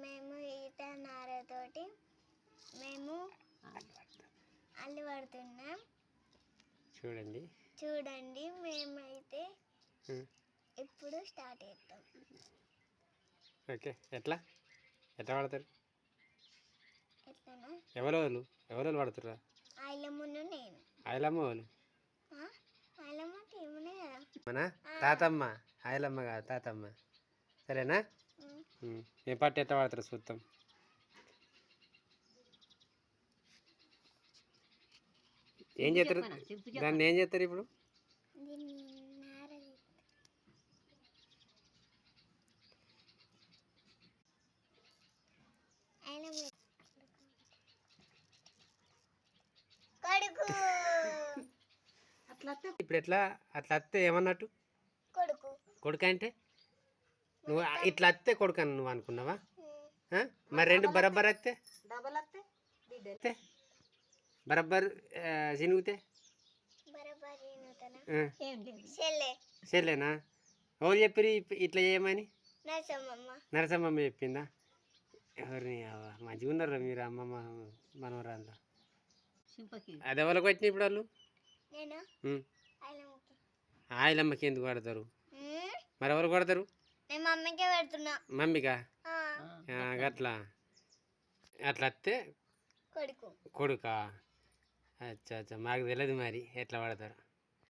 మేము ఈత నారతోటి మేము అల్లు పడుతున్నాం. చూడండి మేమైతే ఇప్పుడు స్టార్ట్ చేద్దాం. ఓకే, ఎట్లా పడతారు? ఎట్లనా? ఎవరు పడుతురా? ఆయిలమ్మను నేను. ఆయలమ్మ వాళ్ళు ఆయిలమ్మ టీమునే కదా. మన తాతమ్మ, ఆయలమ్మ కాదు తాతమ్మ. సరేనా? ఏ పాట ఎట్లా పడతారు చూద్దాం. ఏం చేస్తారు దాన్ని? ఏం చేస్తారు ఇప్పుడు? ఇప్పుడు ఎట్లా అట్లా వస్తే ఏమన్నట్టు? కొడుకు అంటే నువ్వు ఇట్లా వస్తే కొడుకు అని నువ్వు అనుకున్నావా? మరి రెండు బరబ్బర్ వస్తే బరబ్బర్ చినుగుతే చెల్లేనా? ఎవరు చెప్పిరి ఇట్లా చేయమని? నరసమ్మమ్మ చెప్పిందా? ఎవరిని మంచిగా ఉన్నారా మీరు అమ్మమ్మ మనవరాళ్ళు? అది ఎవరికి వచ్చినాయి ఇప్పుడు వాళ్ళు? ఆయలమ్మకి ఎందుకు పడతారు? మరి ఎవరు కొడతారు? మమ్మీకా? అట్లా వస్తే కొడుకా? అచ్చా మాకు తెలియదు మరి ఎట్లా పడతారు.